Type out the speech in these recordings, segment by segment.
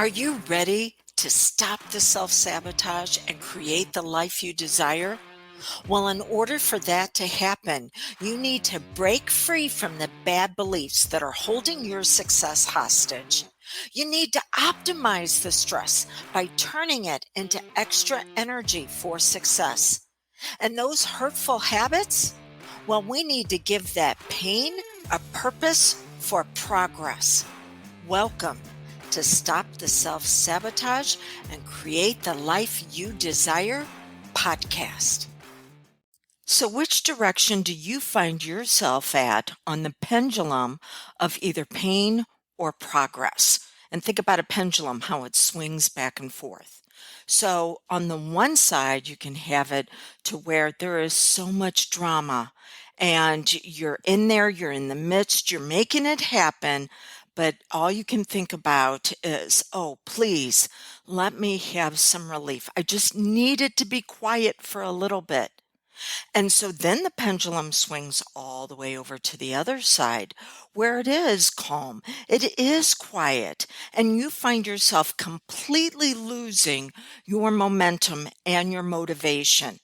Are you ready to stop the self-sabotage and create the life you desire? Well, in order for that to happen, you need to break free from the bad beliefs that are holding your success hostage. You need to optimize the stress by turning it into extra energy for success. And those hurtful habits? Well, we need to give that pain a purpose for progress. Welcome to Stop the Self Sabotage and Create the Life You Desire podcast. So, which direction do you find yourself at on the pendulum of either pain or progress? And think about a pendulum, how it swings back and forth. So, on the one side, you can have it to where there is so much drama and you're in there, you're in the midst, you're making it happen. But all you can think about is, oh, please let me have some relief. I just need it to be quiet for a little bit. And so then the pendulum swings all the way over to the other side where it is calm, it is quiet, and you find yourself completely losing your momentum and your motivation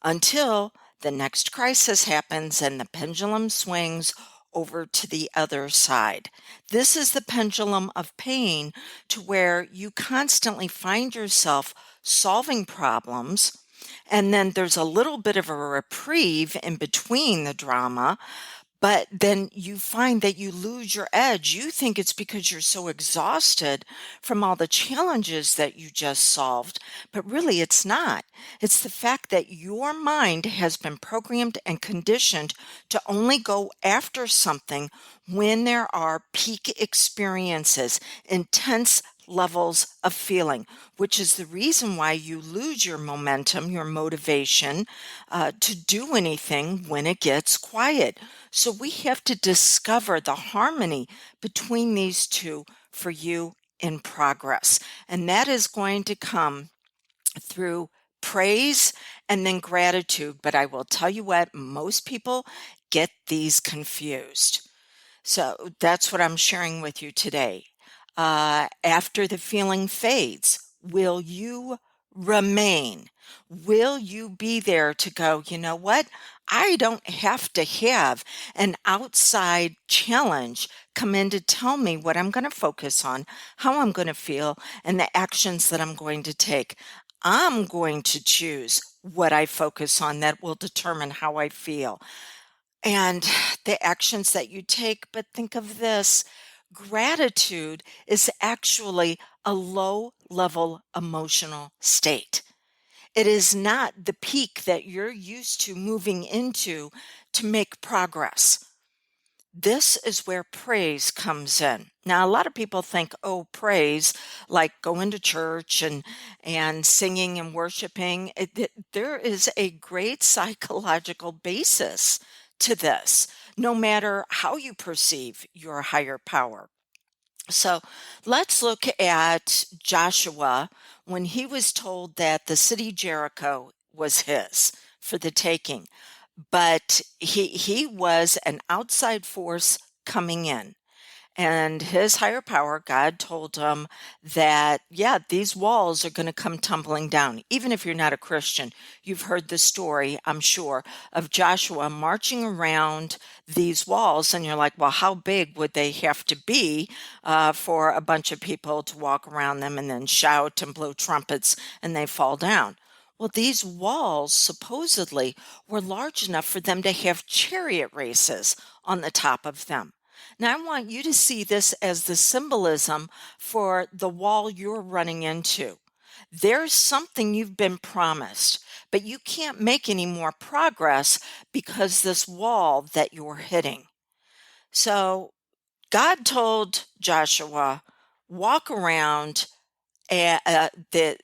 until the next crisis happens and the pendulum swings over to the other side. This is the pendulum of pain to where you constantly find yourself solving problems, and then there's a little bit of a reprieve in between the drama, but then you find that you lose your edge. You think it's because you're so exhausted from all the challenges that you just solved, but really it's not. It's the fact that your mind has been programmed and conditioned to only go after something when there are peak experiences, intense levels of feeling, which is the reason why you lose your momentum, your motivation to do anything when it gets quiet. So we have to discover the harmony between these two for you in progress. And that is going to come through praise and then gratitude. But I will tell you what, most people get these confused. So that's what I'm sharing with you today. After the feeling fades, will you remain? Will you be there to go, you know what? I don't have to have an outside challenge come in to tell me what I'm going to focus on, how I'm going to feel, and the actions that I'm going to take. I'm going to choose what I focus on that will determine how I feel and the actions that you take. But think of this, gratitude is actually a low level emotional state. It is not the peak that you're used to moving into to make progress. This is where praise comes in. Now, a lot of people think, oh, praise, like going to church and singing and worshiping. There is a great psychological basis to this, no matter how you perceive your higher power. So let's look at Joshua when he was told that the city Jericho was his for the taking, but he was an outside force coming in. And his higher power, God, told him that, yeah, these walls are going to come tumbling down. Even if you're not a Christian, you've heard the story, I'm sure, of Joshua marching around these walls. And you're like, well, how big would they have to be for a bunch of people to walk around them and then shout and blow trumpets and they fall down? Well, these walls supposedly were large enough for them to have chariot races on the top of them. Now, I want you to see this as the symbolism for the wall you're running into. There's something you've been promised, but you can't make any more progress because this wall that you're hitting. So God told Joshua, walk around the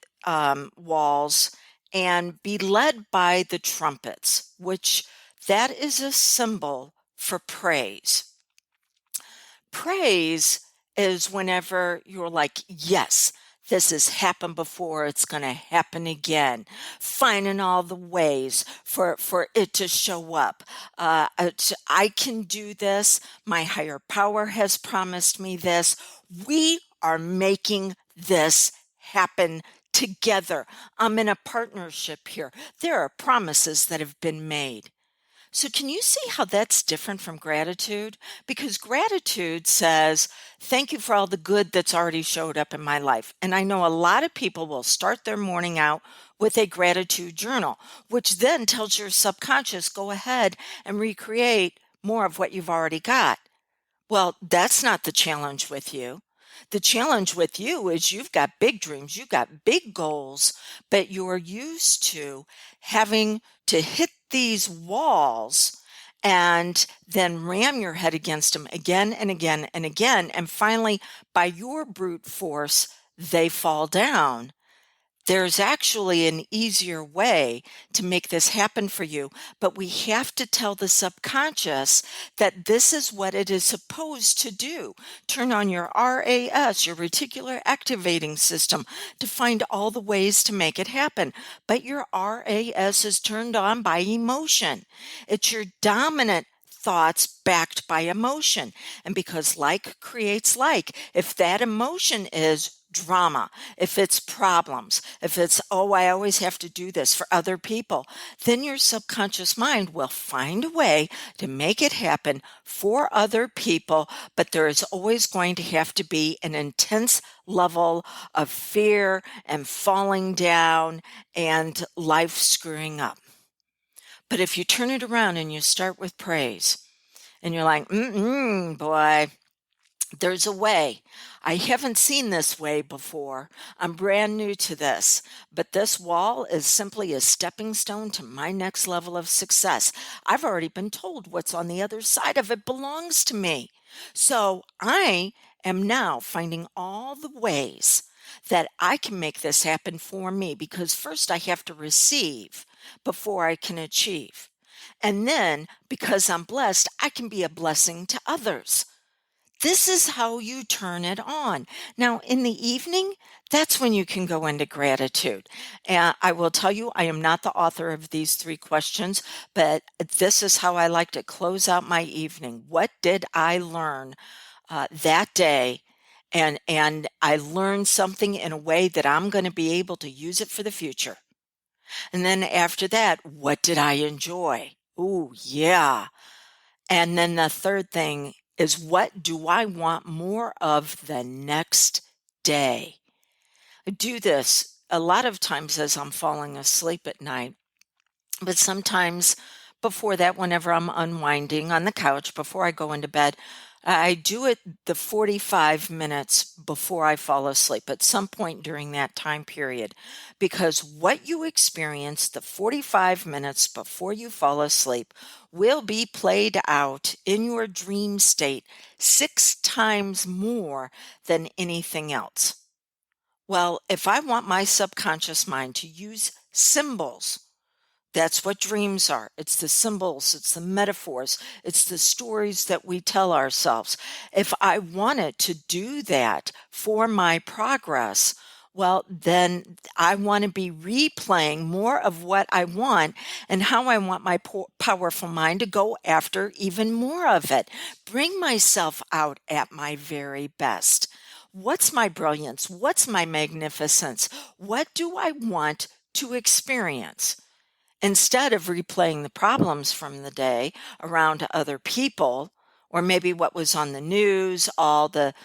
walls and be led by the trumpets, which that is a symbol for praise. Praise is whenever you're like, yes, this has happened before, it's going to happen again. Finding all the ways for it to show up. I can do this. My higher power has promised me this. We are making this happen together. I'm in a partnership here. There are promises that have been made. So, can you see how that's different from gratitude? Because gratitude says, thank you for all the good that's already showed up in my life. And I know a lot of people will start their morning out with a gratitude journal, which then tells your subconscious, go ahead and recreate more of what you've already got. Well, that's not the challenge with you. The challenge with you is you've got big dreams, you've got big goals, but you're used to having to hit these walls and then ram your head against them again and again and again. And finally, by your brute force, they fall down. There's actually an easier way to make this happen for you, but we have to tell the subconscious that this is what it is supposed to do. Turn on your RAS, your reticular activating system, to find all the ways to make it happen. But your RAS is turned on by emotion. It's your dominant thoughts backed by emotion. And because like creates like, if that emotion is drama, if it's problems, if it's, oh, I always have to do this for other people, then your subconscious mind will find a way to make it happen for other people. But there is always going to have to be an intense level of fear and falling down and life screwing up. But if you turn it around and you start with praise and you're like, boy, there's a way. I haven't seen this way before. I'm brand new to this, but this wall is simply a stepping stone to my next level of success. I've already been told what's on the other side of it belongs to me. So I am now finding all the ways that I can make this happen for me, because first I have to receive before I can achieve. And then, because I'm blessed, I can be a blessing to others. This is how you turn it on. Now, in the evening, that's when you can go into gratitude. And I will tell you, I am not the author of these 3 questions, but this is how I like to close out my evening. What did I learn that day? And I learned something in a way that I'm going to be able to use it for the future. And then after that, what did I enjoy? Ooh, yeah. And then the third thing is, what do I want more of the next day? I do this a lot of times as I'm falling asleep at night, but sometimes before that, whenever I'm unwinding on the couch before I go into bed, I do it the 45 minutes before I fall asleep, at some point during that time period, because what you experience the 45 minutes before you fall asleep will be played out in your dream state 6 times more than anything else. Well, if I want my subconscious mind to use symbols, that's what dreams are. It's the symbols, it's the metaphors, it's the stories that we tell ourselves. If I want it to do that for my progress, well, then I want to be replaying more of what I want and how I want my powerful mind to go after even more of it. Bring myself out at my very best. What's my brilliance? What's my magnificence? What do I want to experience? Instead of replaying the problems from the day around other people, or maybe what was on the news, all the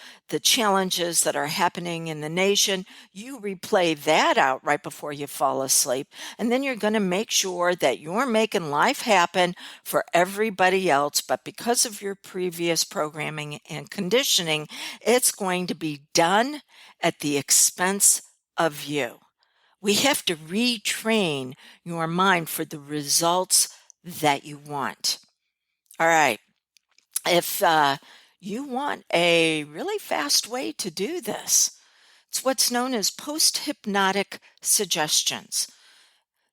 challenges that are happening in the nation, you replay that out right before you fall asleep. And then you're going to make sure that you're making life happen for everybody else. But because of your previous programming and conditioning, it's going to be done at the expense of you. We have to retrain your mind for the results that you want. All right. If you want a really fast way to do this, it's what's known as post-hypnotic suggestions.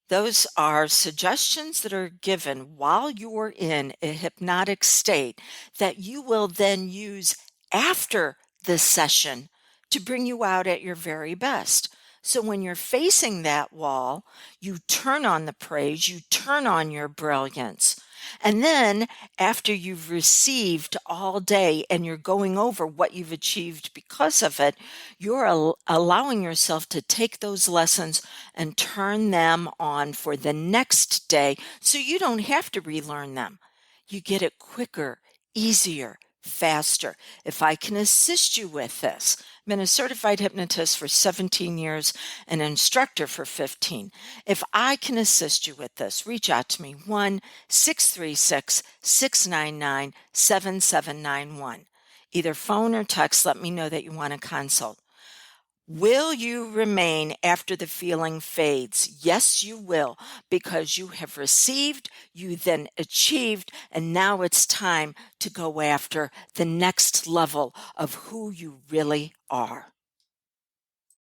Those are suggestions that are given while you're in a hypnotic state that you will then use after the session to bring you out at your very best. So when you're facing that wall, you turn on the praise, you turn on your brilliance, And then after you've received all day and you're going over what you've achieved because of it, you're allowing yourself to take those lessons and turn them on for the next day so you don't have to relearn them. You get it quicker, easier, faster. If I can assist you with this, I've been a certified hypnotist for 17 years, an instructor for 15. If I can assist you with this, reach out to me 1-636-699-7791. Either phone or text, let me know that you want a consult. Will you remain after the feeling fades? Yes, you will, because you have received, you then achieved, and now it's time to go after the next level of who you really are.